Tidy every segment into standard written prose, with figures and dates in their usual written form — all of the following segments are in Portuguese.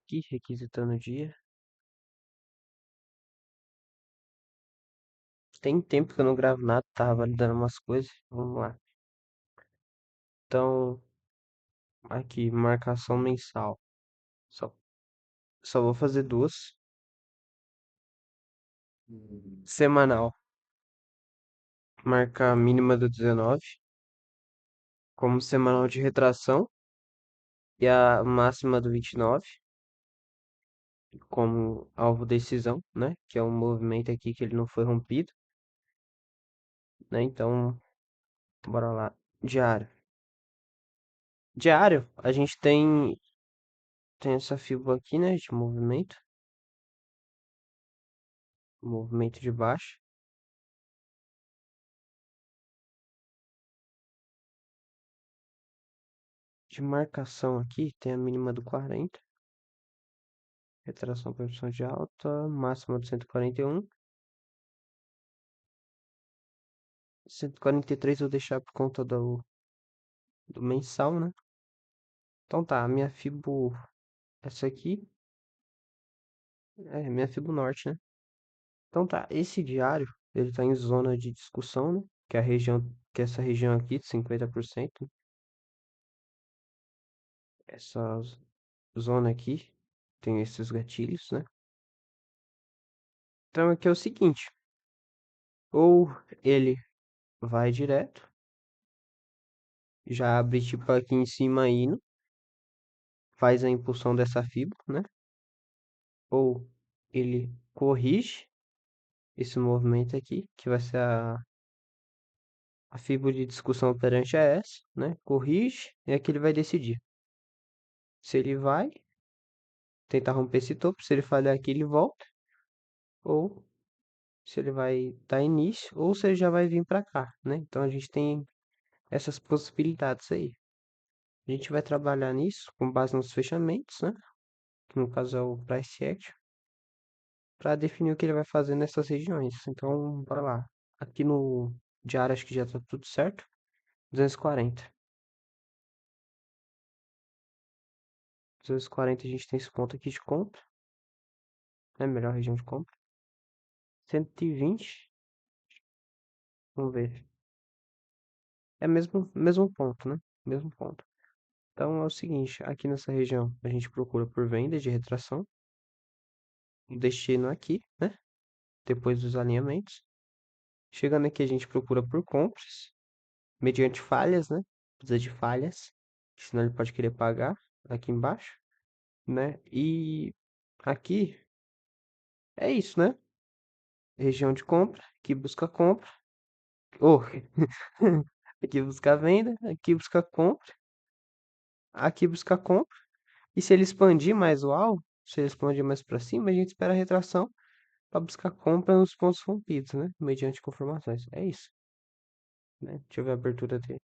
aqui, requisitando o dia. Tem tempo que eu não gravo nada, tava validando umas coisas. Vamos lá. Então, aqui, marcação mensal. Só, só vou fazer duas. Semanal, marca a mínima do 19, como semanal de retração, e a máxima do 29, como alvo decisão, né? Que é um movimento aqui que ele não foi rompido, né? Então, bora lá. Diário. Diário, a gente tem essa fibra aqui, né? De movimento de baixo. De marcação aqui, tem a mínima do 40, retração para opção de alta, máxima do 141. 143 eu vou deixar por conta do mensal, né? Então tá, a minha Fibo, essa aqui, é minha Fibo Norte, né? Então tá, esse diário, ele tá em zona de discussão, né? Que é a região, que é essa região aqui de 50%. Essa zona aqui tem esses gatilhos, né? Então aqui é o seguinte, ou ele vai direto, já abre tipo aqui em cima indo, faz a impulsão dessa fibra, né? Ou ele corrige esse movimento aqui, que vai ser a fibra de discussão operante é essa, né? Corrige e aqui ele vai decidir se ele vai tentar romper esse topo, se ele falhar aqui ele volta, ou se ele vai dar início, ou se ele já vai vir para cá, né? Então a gente tem essas possibilidades aí. A gente vai trabalhar nisso com base nos fechamentos, né? Que no caso é o price action, para definir o que ele vai fazer nessas regiões. Então, bora lá. Aqui no diário acho que já tá tudo certo. 240. 240 a gente tem esse ponto aqui de compra, é a melhor região de compra. 120, vamos ver. É mesmo ponto, né? Mesmo ponto. Então é o seguinte, aqui nessa região a gente procura por venda de retração, o destino aqui, né? Depois dos alinhamentos. Chegando aqui a gente procura por compras, mediante falhas, né? Precisa de falhas, senão ele pode querer pagar aqui embaixo, né? E aqui é isso, né? Região de compra, aqui busca compra. Oh, aqui busca venda, aqui busca compra, aqui busca compra. E se ele expandir mais o alvo, se ele expandir mais para cima, a gente espera a retração para buscar compra nos pontos rompidos, né? Mediante confirmações. É isso, né? Deixa eu ver a abertura dele.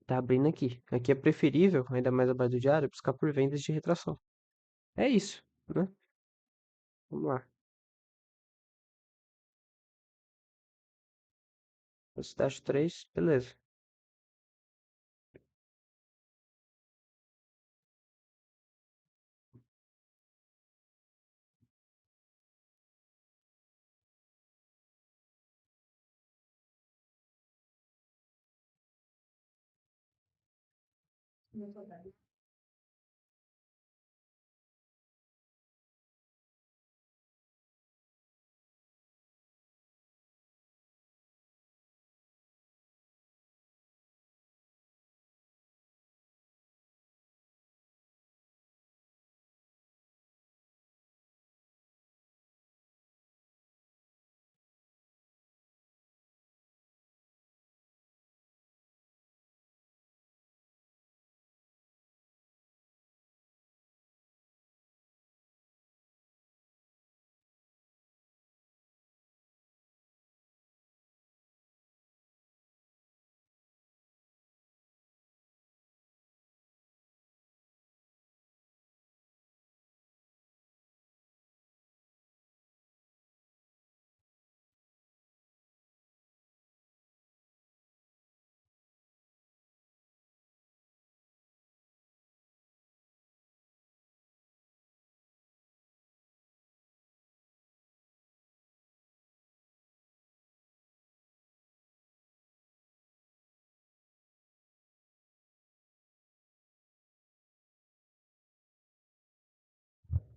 Tá abrindo aqui. Aqui é preferível, ainda mais abaixo do diário, buscar por vendas de retração. É isso, né? Vamos lá. Velocidade 3, beleza.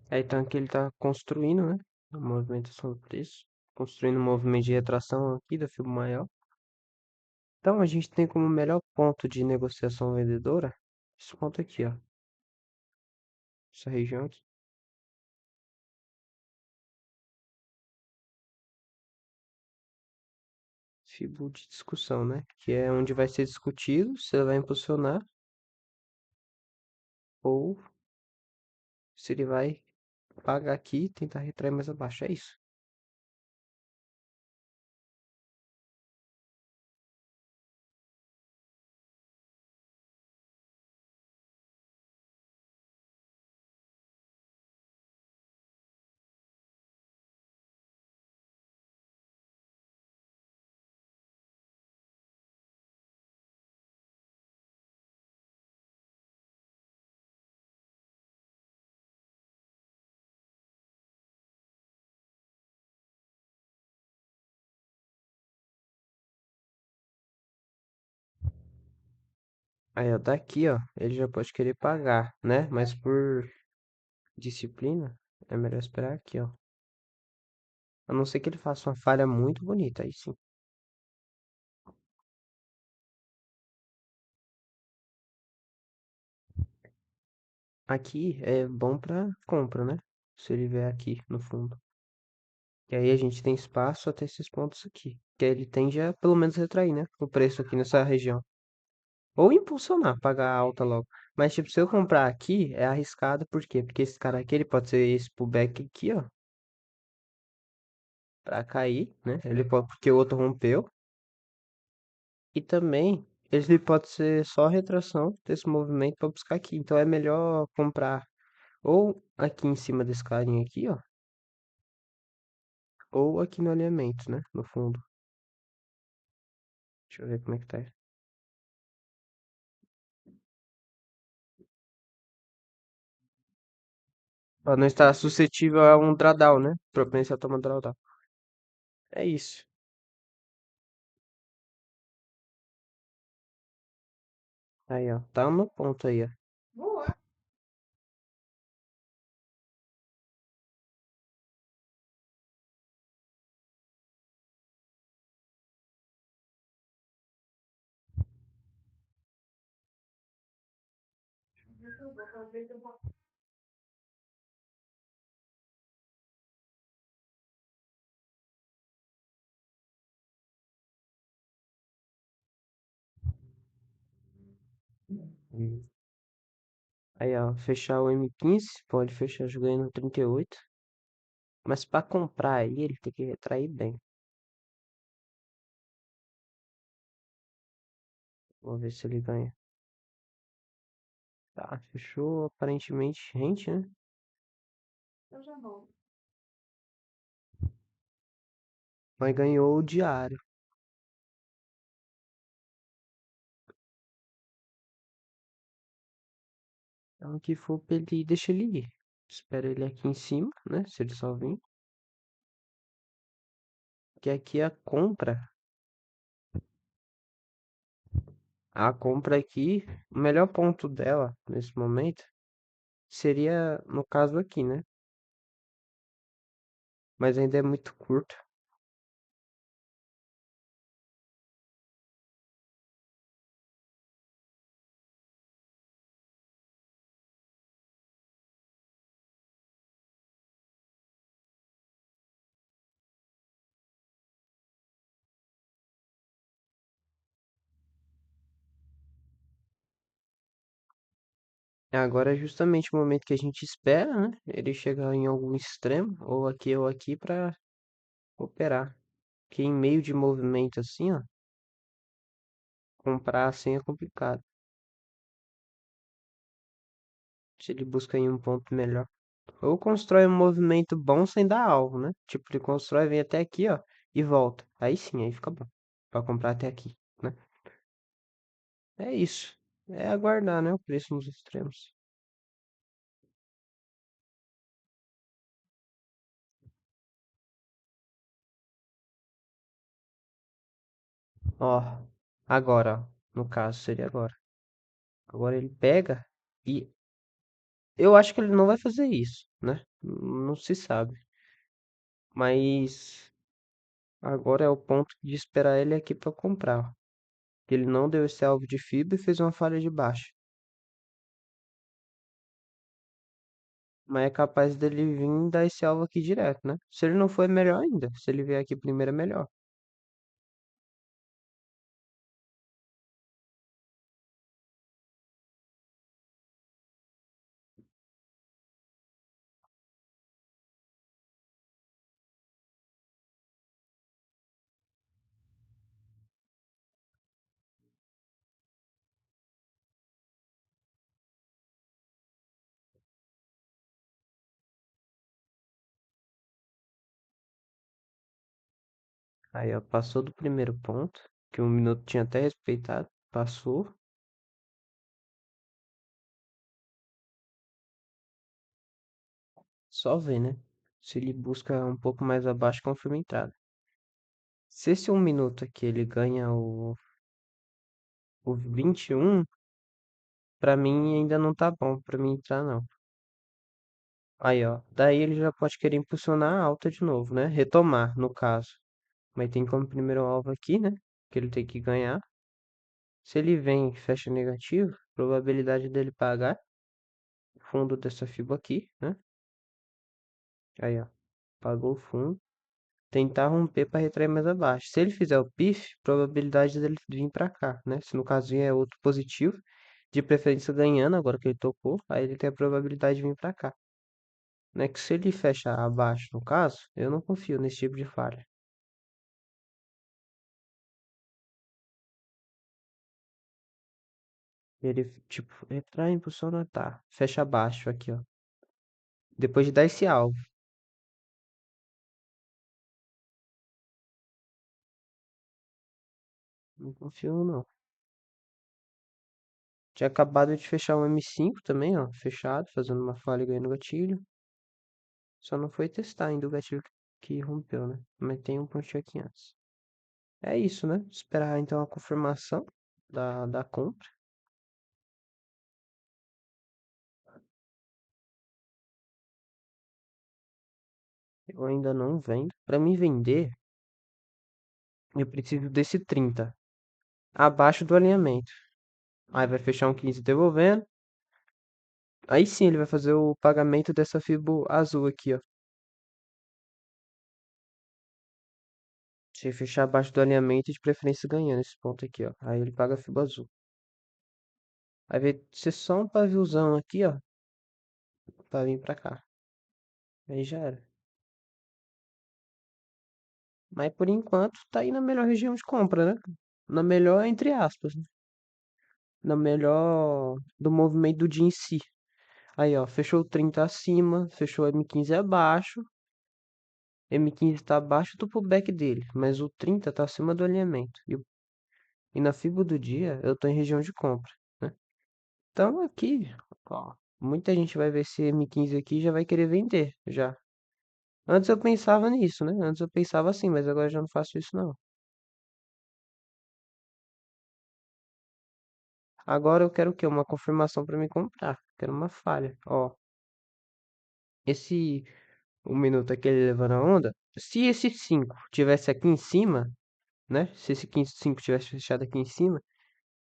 Aí então aqui ele tá construindo, né? A movimentação do preço. Construindo um movimento de retração aqui da Fibonacci. Então a gente tem como melhor ponto de negociação vendedora esse ponto aqui, ó. Essa região aqui. Fibo de discussão, né? Que é onde vai ser discutido se ele vai impulsionar ou se ele vai pagar aqui e tentar retrair mais abaixo. É isso. Aí, ó, daqui, ó, ele já pode querer pagar, né? Mas por disciplina, é melhor esperar aqui, ó. A não ser que ele faça uma falha muito bonita, aí sim. Aqui é bom pra compra, né? Se ele vier aqui no fundo. E aí a gente tem espaço até esses pontos aqui. Que aí ele tende a pelo menos retrair, né? O preço aqui nessa região. Ou impulsionar, pagar alta logo. Mas, tipo, se eu comprar aqui, é arriscado, por quê? Porque esse cara aqui, ele pode ser esse pullback aqui, ó, pra cair, né? Ele pode, porque o outro rompeu. E também, ele pode ser só retração desse movimento pra buscar aqui. Então é melhor comprar ou aqui em cima desse carinha aqui, ó, ou aqui no alinhamento, né? No fundo. Deixa eu ver como é que tá. Pra não estar suscetível a um drawdown, né? Propensão a tomar drawdown. É isso. Aí, ó. Tá no ponto aí, ó. Hum. Aí, ó, fechar o M15, pode fechar jogando no 38. Mas pra comprar aí, ele tem que retrair bem. Vamos ver se ele ganha. Tá, fechou aparentemente rente, né? Mas ganhou o diário. Então, que for pra ele ir, deixa ele ir. Espera ele aqui em cima, né? Se ele só vir. Que aqui a compra aqui, o melhor ponto dela nesse momento seria no caso aqui, né? Mas ainda é muito curto. Agora é justamente o momento que a gente espera, né? Ele chegar em algum extremo, ou aqui, para operar. Que em meio de movimento assim, ó, comprar assim é complicado. Se ele busca em um ponto melhor. Ou constrói um movimento bom sem dar alvo, né? Tipo, ele constrói, vem até aqui, ó, e volta. Aí sim, aí fica bom. Pra comprar até aqui, né? É isso. É aguardar, né? O preço nos extremos. Ó, agora, ó. No caso, seria agora. Agora ele pega e Eu acho que ele não vai fazer isso, né? Não se sabe. Mas agora é o ponto de esperar ele aqui para comprar. Ele não deu esse alvo de fibra e fez uma falha de baixa. Mas é capaz dele vir e dar esse alvo aqui direto, né? Se ele não for, é melhor ainda. Se ele vier aqui primeiro, é melhor. Aí, ó, passou do primeiro ponto, que 1 minuto tinha até respeitado. Passou. Só ver, né? Se ele busca um pouco mais abaixo, confirma a entrada. Se esse 1 minuto aqui ele ganha o 21, pra mim ainda não tá bom pra mim entrar, não. Aí, ó. Daí ele já pode querer impulsionar a alta de novo, né? Retomar, no caso. Mas tem como primeiro alvo aqui, né? Que ele tem que ganhar. Se ele vem e fecha negativo, probabilidade dele pagar o fundo dessa fibra aqui, né? Aí, ó. Pagou o fundo. Tentar romper para retrair mais abaixo. Se ele fizer o pif, probabilidade dele vir para cá, né? Se no caso vier outro positivo, de preferência ganhando, agora que ele tocou, aí ele tem a probabilidade de vir para cá. Né? Que se ele fechar abaixo, no caso, eu não confio nesse tipo de falha. Ele, tipo, retrai, impulsiona, tá. Fecha abaixo aqui, ó. Depois de dar esse alvo. Não confio, não. Tinha acabado de fechar um M5 também, ó. Fechado, fazendo uma falha e ganhando gatilho. Só não foi testar ainda o gatilho que rompeu, né? Mas tem um pontinho aqui antes. É isso, né? Esperar então a confirmação da compra. Eu ainda não vendo. Para mim vender, eu preciso desse 30 abaixo do alinhamento. Aí vai fechar um 15 devolvendo. Aí sim ele vai fazer o pagamento dessa fibra azul aqui, ó. Se fechar abaixo do alinhamento, de preferência ganhando esse ponto aqui, ó. Aí ele paga a fibra azul. Aí vai ser só um paviozão aqui, ó, pra vir pra cá. Aí já era. Mas por enquanto tá aí na melhor região de compra, né? Na melhor, entre aspas, né? Na melhor do movimento do dia em si. Aí, ó, fechou o 30 acima, fechou o M15 abaixo. M15 tá abaixo do pullback dele, mas o 30 tá acima do alinhamento. E na FIBO do dia, eu tô em região de compra, né? Então aqui, ó, muita gente vai ver esse M15 aqui e já vai querer vender, já. Antes eu pensava nisso, né? Antes eu pensava assim, mas agora eu já não faço isso não. Agora eu quero o quê? Uma confirmação para me comprar. Quero uma falha. Ó, esse 1 minuto aqui ele levando a onda. Se esse 5 tivesse aqui em cima, né? Se esse 5 tivesse fechado aqui em cima,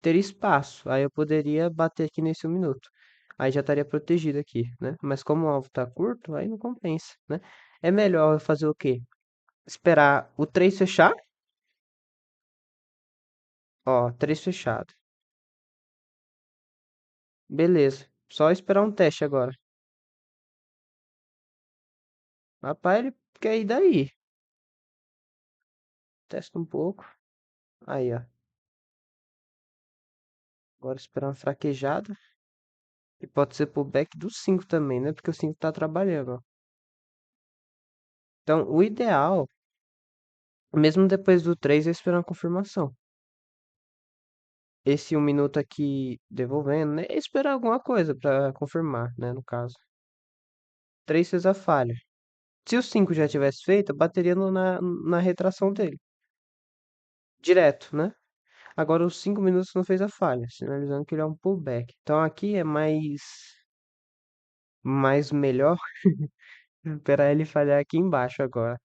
teria espaço. Aí eu poderia bater aqui nesse 1 minuto. Aí já estaria protegido aqui, né? Mas como o alvo tá curto, aí não compensa, né? É melhor eu fazer o quê? Esperar o 3 fechar. Ó, 3 fechado. Beleza. Só esperar um teste agora. Rapaz, ele quer ir daí. Testa um pouco. Aí, ó. Agora esperar uma fraquejada. E pode ser pro back do 5 também, né? Porque o 5 tá trabalhando, ó. Então, o ideal, mesmo depois do 3 é esperar uma confirmação. Esse 1 minuto aqui devolvendo, né? É esperar alguma coisa pra confirmar, né? No caso. 3 fez a falha. Se o 5 já tivesse feito, bateria na retração dele. Direto, né? Agora os 5 minutos não fez a falha, sinalizando que ele é um pullback. Então aqui é mais. Mas melhor esperar ele falhar aqui embaixo agora.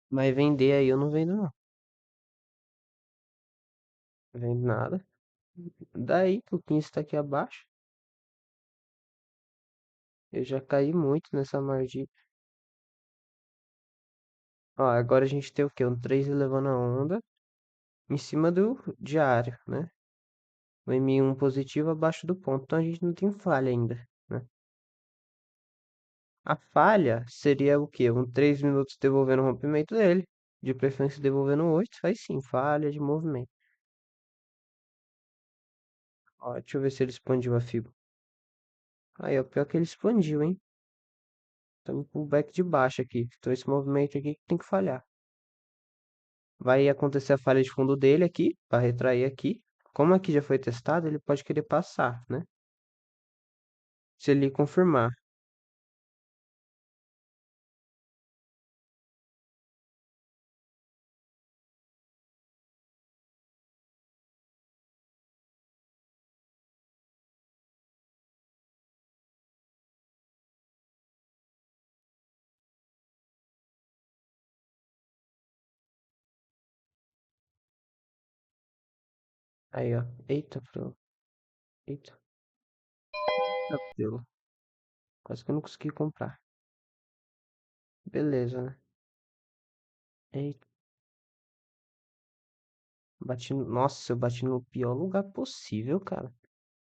Mas vender aí eu não vendo não. Não vendo nada. Daí que o 15 tá aqui abaixo. Eu já caí muito nessa margem. Ó, agora a gente tem o quê? Um 3 levando a onda em cima do diário, né? O M1 positivo abaixo do ponto. Então a gente não tem falha ainda, né? A falha seria o quê? Um 3 minutos devolvendo o rompimento dele. De preferência devolvendo 8. Aí sim, falha de movimento. Ó, deixa eu ver se ele expandiu a fibra. Aí, ó, pior que ele expandiu, hein? Estamos com o back de baixo aqui. Então esse movimento aqui que tem que falhar. Vai acontecer a falha de fundo dele aqui, para retrair aqui. Como aqui já foi testado, ele pode querer passar, né? Se ele confirmar. Aí, ó. Eita, pro. Eita, pelo. Quase que eu não consegui comprar. Beleza, né? Eita, bati no... Nossa, eu bati no pior lugar possível, cara.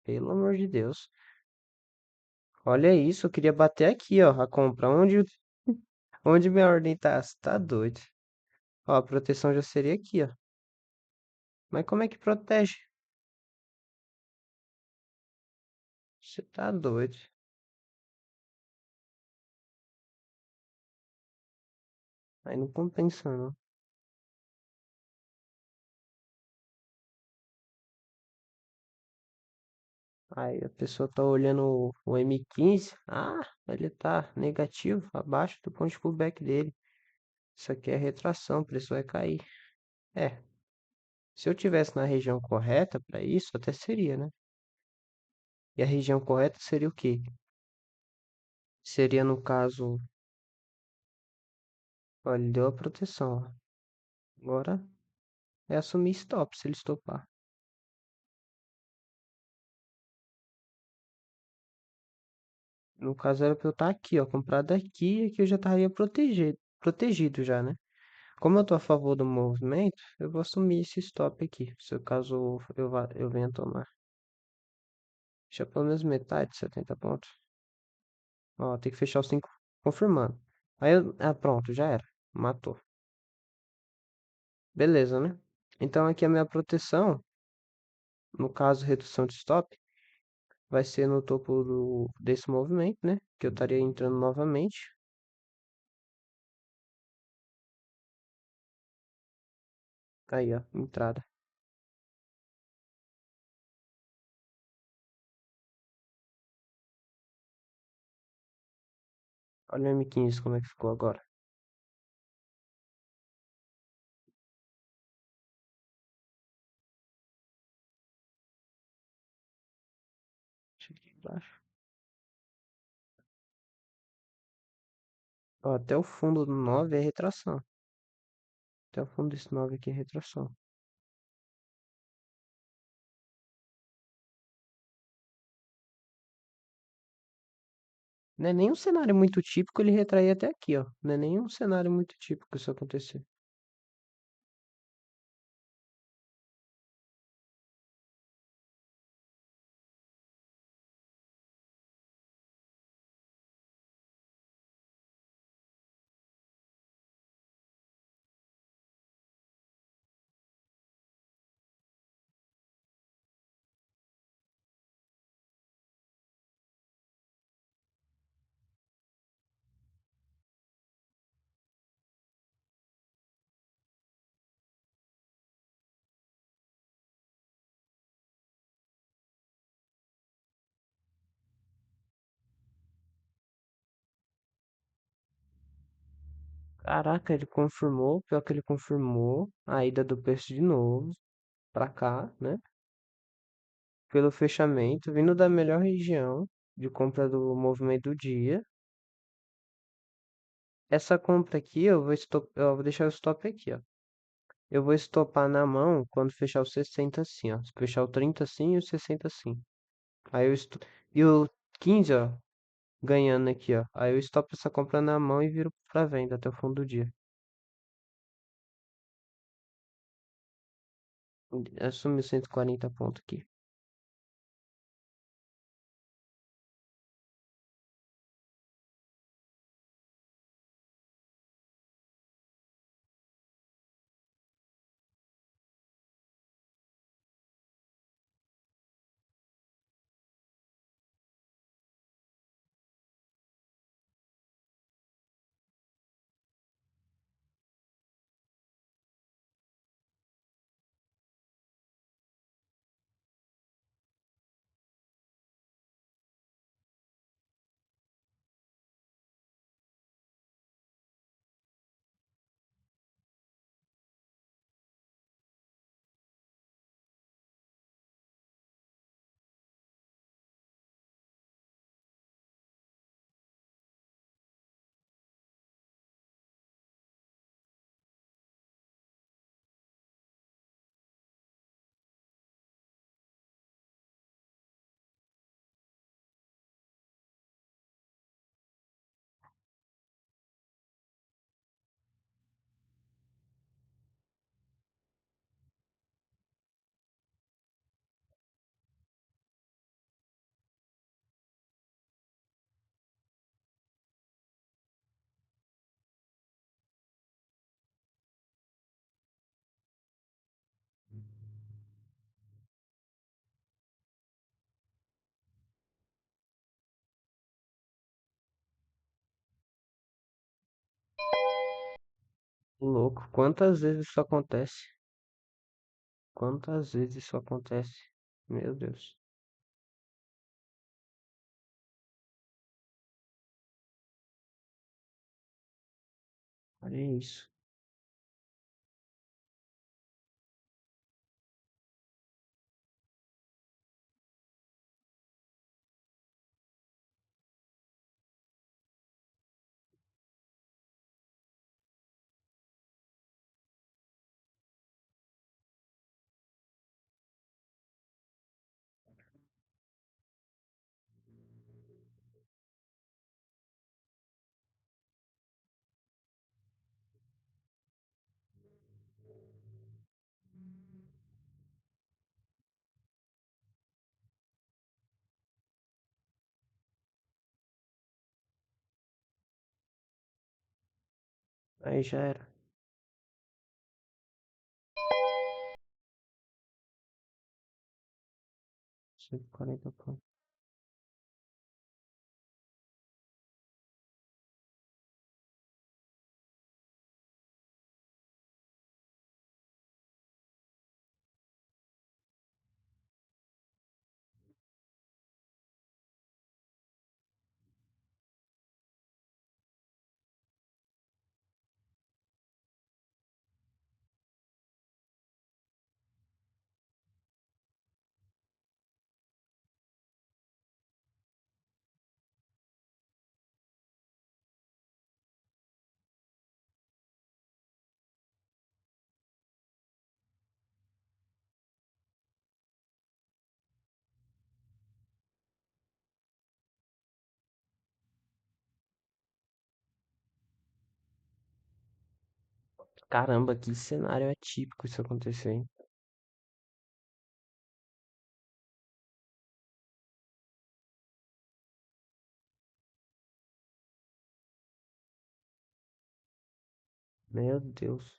Pelo amor de Deus. Olha isso, eu queria bater aqui, ó. A compra. Onde minha ordem tá? Cê tá doido. Ó, a proteção já seria aqui, ó. Mas como é que protege? Você tá doido. Aí não compensa, não. Aí a pessoa tá olhando o M15. Ah, ele tá negativo, abaixo do ponto de pullback dele. Isso aqui é retração, o preço vai cair. É, se eu tivesse na região correta para isso, até seria, né? E a região correta seria o quê? Seria no caso, olha, ele deu a proteção, ó. Agora é assumir stop se ele estopar. No caso era para eu estar aqui, ó, comprado aqui e aqui eu já estaria protegido já, né? Como eu tô a favor do movimento, eu vou assumir esse stop aqui, se caso eu venha tomar. Deixa pelo menos metade, 70 pontos. Ó, tem que fechar os 5 confirmando. Pronto, já era. Matou. Beleza, né? Então aqui a minha proteção, no caso redução de stop, vai ser no topo desse movimento, né? Que eu estaria entrando novamente. Aí, ó, entrada. Olha o M15 como é que ficou agora. Deixa aqui embaixo. Ó, até o fundo do 9 é retração. Até o fundo desse 9 aqui é retração. Não é nem um cenário muito típico ele retrair até aqui, ó. Não é nem um cenário muito típico isso acontecer. Caraca, ele confirmou, pior que ele confirmou a ida do peixe de novo pra cá, né? Pelo fechamento, vindo da melhor região de compra do movimento do dia. Essa compra aqui eu vou deixar o stop aqui, ó. Eu vou estopar na mão quando fechar o 60 assim, ó. Se fechar o 30 assim e o 60 assim. Aí eu esto... E o 15, ó, ganhando aqui, ó. Aí eu estopo essa compra na mão e viro pra venda até o fundo do dia. Assumiu 140 pontos aqui. Louco, quantas vezes isso acontece? Quantas vezes isso acontece? Meu Deus. Olha isso. Aí já era. 140 pontos. Caramba, que cenário atípico isso acontecer, hein? Meu Deus.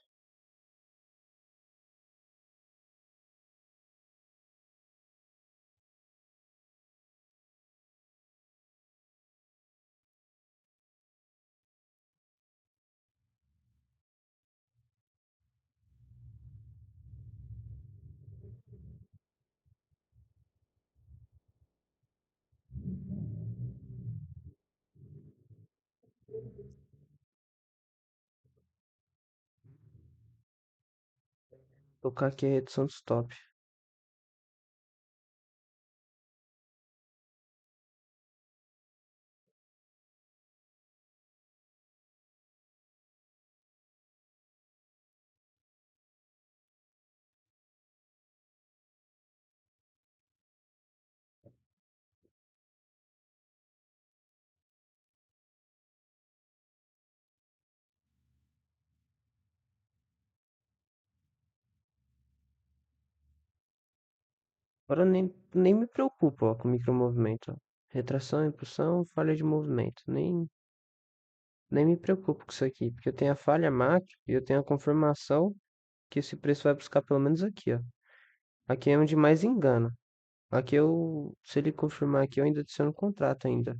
Colocar aqui a redução de stop. Agora nem me preocupo, ó, com micromovimento, ó. Retração, impulsão, falha de movimento. Nem me preocupo com isso aqui, porque eu tenho a falha macro e eu tenho a confirmação que esse preço vai buscar pelo menos aqui, ó. Aqui é onde mais engana. Aqui se ele confirmar aqui, eu ainda adiciono o contrato ainda.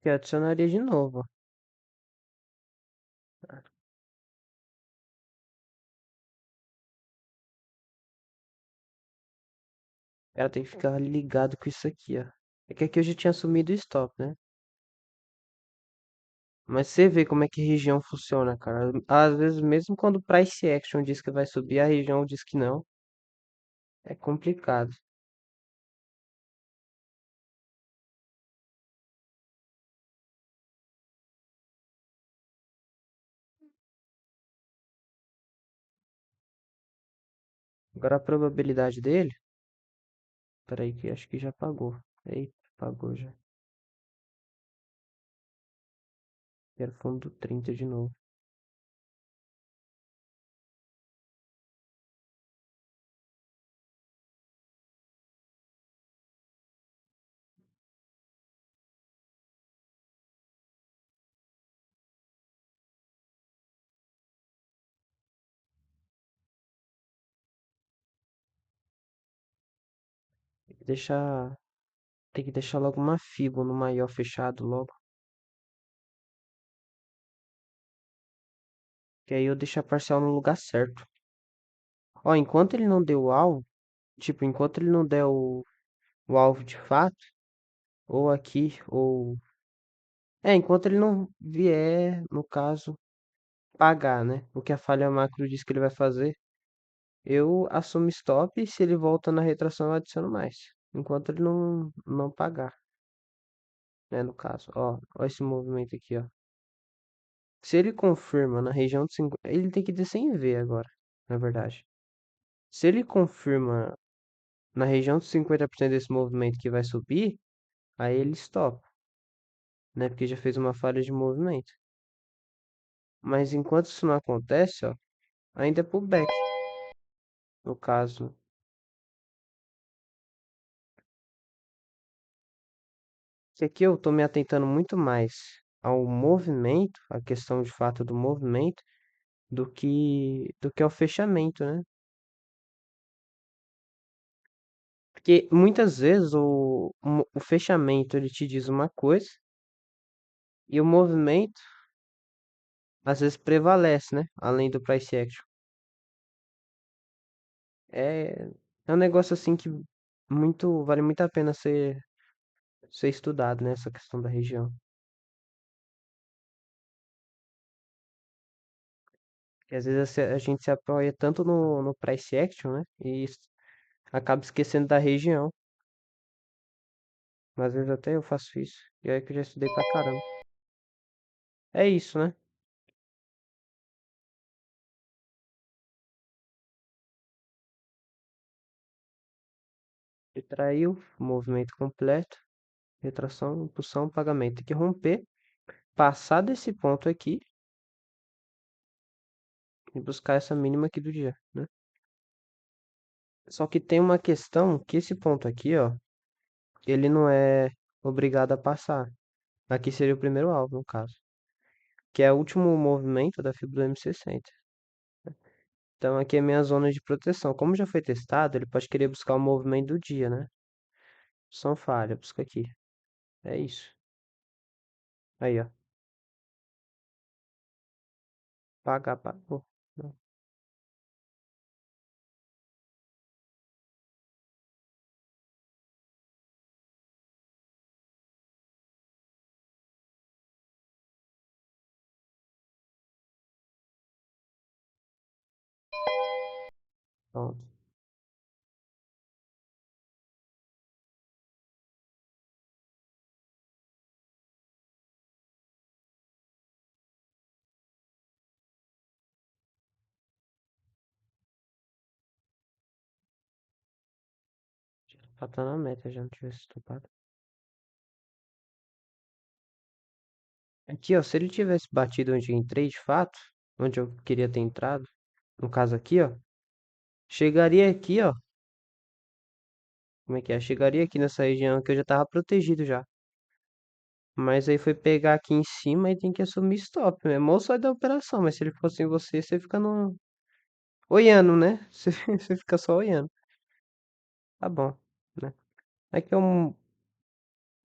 Que adicionaria de novo, ó. Ela tem que ficar ligado com isso aqui, ó. É que aqui eu já tinha assumido o stop, né? Mas você vê como é que região funciona, cara. Às vezes, mesmo quando o price action diz que vai subir, a região diz que não. É complicado. Agora a probabilidade dele. Peraí, que acho que já pagou. Eita, pagou já. Quero fundo 30 de novo. Tem que deixar. Tem que deixar logo uma FIBO no maior fechado logo. Que aí eu deixo a parcial no lugar certo. Ó, enquanto ele não deu o alvo, tipo, enquanto ele não der o alvo de fato, ou aqui, ou. É, enquanto ele não vier, no caso, pagar, né? O que a falha macro diz que ele vai fazer, eu assumo stop e se ele volta na retração eu adiciono mais. Enquanto ele não pagar, né? No caso, ó esse movimento aqui, ó. Se ele confirma na região de 50, ele tem que descer em V agora, na verdade. Se ele confirma na região de 50% desse movimento que vai subir, aí ele stop, né? Porque já fez uma falha de movimento. Mas enquanto isso não acontece, ó, ainda é pullback, no caso. Que aqui eu tô me atentando muito mais ao movimento, a questão de fato do movimento, do que ao fechamento, né? Porque muitas vezes o fechamento ele te diz uma coisa e o movimento às vezes prevalece, né? Além do price action. É, é um negócio assim que vale muito a pena ser estudado, né? Essa questão da região. Porque às vezes a gente se apoia tanto no price action, né? E acaba esquecendo da região. Mas às vezes até eu faço isso. E aí que eu já estudei pra caramba. É isso, né? Retraiu, movimento completo, retração, impulsão, pagamento. Tem que romper, passar desse ponto aqui e buscar essa mínima aqui do dia, né? Só que tem uma questão que esse ponto aqui, ó, ele não é obrigado a passar. Aqui seria o primeiro alvo, no caso. que é o último movimento da fibra do M60. Então aqui é minha zona de proteção. Como já foi testado, ele pode querer buscar o movimento do dia, né? Som falha, busca aqui. É isso. Aí, ó. Pagar, pagou. Pronto. Já tá na meta, já não tivesse estopado. Aqui, ó, se ele tivesse batido onde eu entrei de fato, onde eu queria ter entrado, no caso aqui, ó, chegaria aqui, ó, como é que é? Chegaria aqui nessa região que eu já tava protegido já. Mas aí foi pegar aqui em cima e tem que assumir stop mesmo. Ou sai da operação, mas se ele fosse em você, você fica no... olhando, né? Você fica só olhando. Tá bom, né? Aqui é um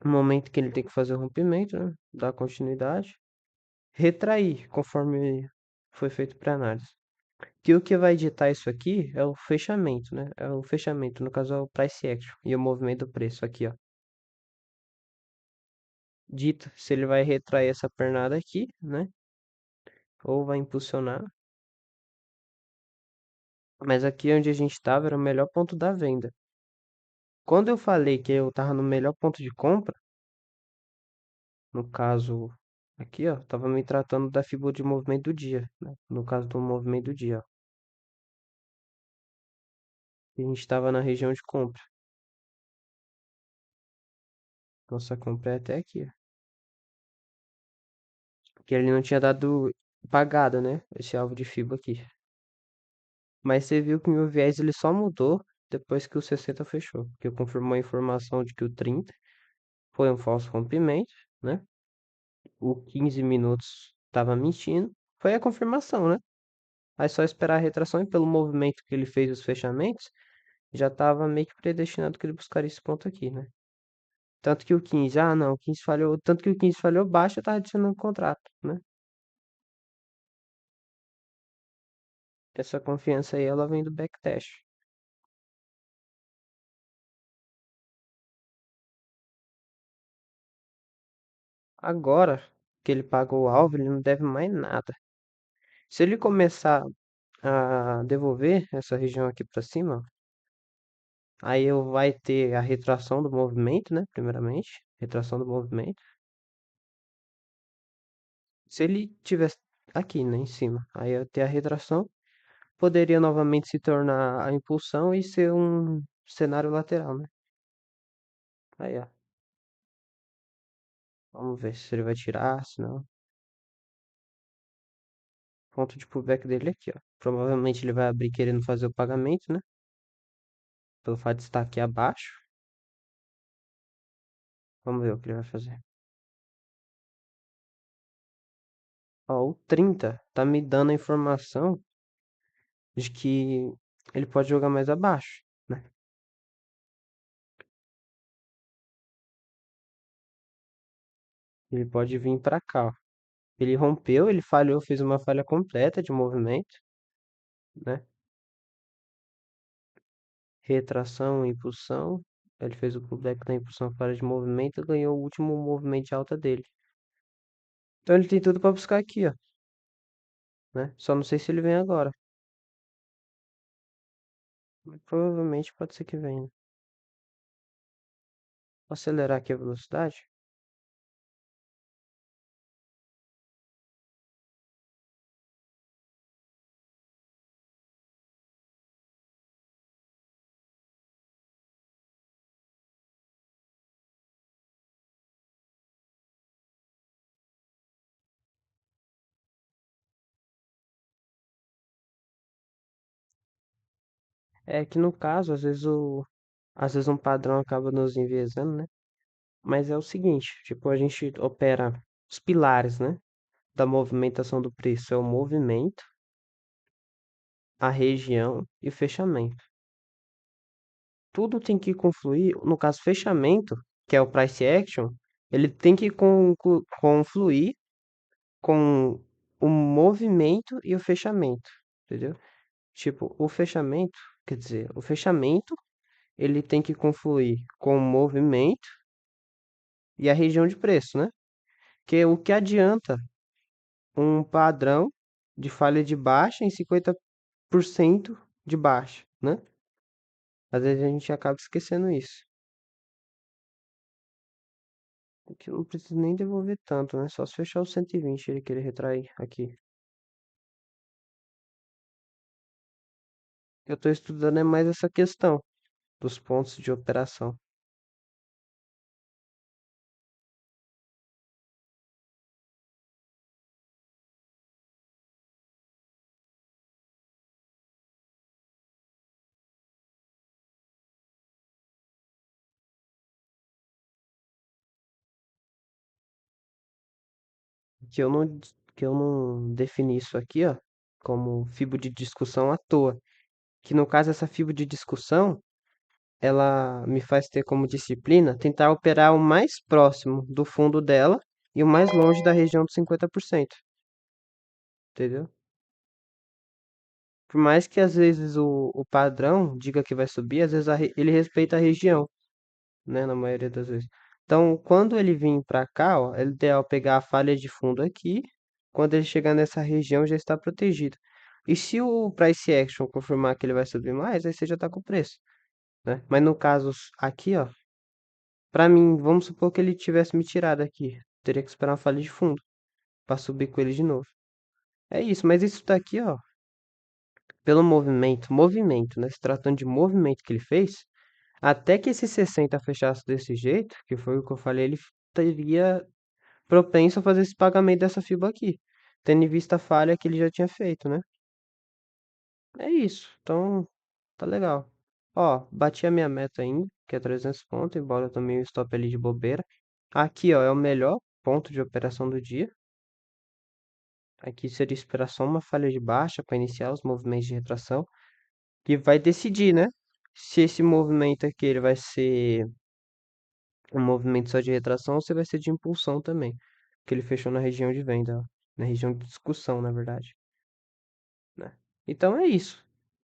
momento que ele tem que fazer o rompimento, né? Dar continuidade. Retrair, conforme foi feito para análise. Que o que vai ditar isso aqui é o fechamento, né? É o fechamento, no caso é o price action e o movimento do preço aqui, ó. Dita se ele vai retrair essa pernada aqui, né? Ou vai impulsionar. Mas aqui onde a gente estava era o melhor ponto da venda. Quando eu falei que eu estava no melhor ponto de compra, no caso aqui, ó, tava me tratando da figura de movimento do dia, né? No caso do movimento do dia, ó. A gente estava na região de compra. Nossa compra é até aqui, ó. Que ele não tinha dado pagada, né? Esse alvo de FIBA aqui. Mas você viu que o meu viés ele só mudou depois que o 60 fechou. Porque confirmou a informação de que o 30 foi um falso rompimento, né? O 15 minutos estava mentindo. Foi a confirmação, né? Aí só esperar a retração e pelo movimento que ele fez os fechamentos, já estava meio que predestinado que ele buscaria esse ponto aqui, né? Tanto que o 15, ah não, o 15 falhou, tanto que o 15 falhou baixo, eu tava adicionando contrato, né? Essa confiança aí, ela vem do backtest. Agora que ele pagou o alvo, ele não deve mais nada. Se ele começar a devolver essa região aqui para cima, aí eu vai ter a retração do movimento, né? Primeiramente, retração do movimento. Se ele tivesse aqui, né, em cima, aí eu ter a retração, poderia novamente se tornar a impulsão e ser um cenário lateral, né? Aí, ó, vamos ver se ele vai tirar, se não. Ponto de pullback dele aqui, ó. Provavelmente ele vai abrir querendo fazer o pagamento, né? Pelo fato de estar aqui abaixo. Vamos ver o que ele vai fazer. Ó, o 30 tá me dando a informação de que ele pode jogar mais abaixo, né? Ele pode vir pra cá, ó. Ele rompeu, ele falhou, fez uma falha completa de movimento, né? Retração, impulsão. Ele fez o pullback da impulsão fora de movimento e ganhou o último movimento de alta dele. Então ele tem tudo pra buscar aqui, ó, né? Só não sei se ele vem agora. Mas provavelmente pode ser que venha. Vou acelerar aqui a velocidade. É que no caso, às vezes um padrão acaba nos enviesando, né? Mas é o seguinte, tipo, a gente opera os pilares, né? da movimentação do preço é o movimento, a região e o fechamento. Tudo tem que confluir, no caso, fechamento, que é o price action, ele tem que confluir com o movimento e o fechamento, entendeu? Tipo, o fechamento, quer dizer, o fechamento, ele tem que confluir com o movimento e a região de preço, né? Que é o que adianta um padrão de falha de baixa em 50% de baixa, né? Às vezes a gente acaba esquecendo isso. Que eu não preciso nem devolver tanto, né? Só se fechar o 120 ele querer retrair aqui. Eu tô estudando é mais essa questão dos pontos de operação. Que eu não, que eu não defini isso aqui, ó, como fibra de discussão à toa. Que no caso essa fibra de discussão, ela me faz ter como disciplina tentar operar o mais próximo do fundo dela e o mais longe da região dos 50%, entendeu? Por mais que às vezes o padrão diga que vai subir, às vezes ele respeita a região, né, na maioria das vezes. Então, quando ele vir para cá, ó, é ideal pegar a falha de fundo aqui. Quando ele chegar nessa região, já está protegido. E se o price action confirmar que ele vai subir mais, aí você já está com o preço, né? Mas no caso aqui, ó, para mim, vamos supor que ele tivesse me tirado aqui, teria que esperar uma falha de fundo para subir com ele de novo. É isso, mas isso daqui, ó, pelo movimento, né? Se tratando de movimento que ele fez, até que esse 60 fechasse desse jeito, que foi o que eu falei, ele teria propenso a fazer esse pagamento dessa FIBA aqui, tendo em vista a falha que ele já tinha feito, né? É isso. Então, tá legal. Ó, bati a minha meta ainda, que é 300 pontos, embora eu tomei o stop ali de bobeira. Aqui, ó, é o melhor ponto de operação do dia. Aqui seria esperar só uma falha de baixa para iniciar os movimentos de retração, que vai decidir, né? Se esse movimento aqui ele vai ser um movimento só de retração ou se vai ser de impulsão também. Que ele fechou na região de venda, ó, na região de discussão, na verdade, né? Então é isso.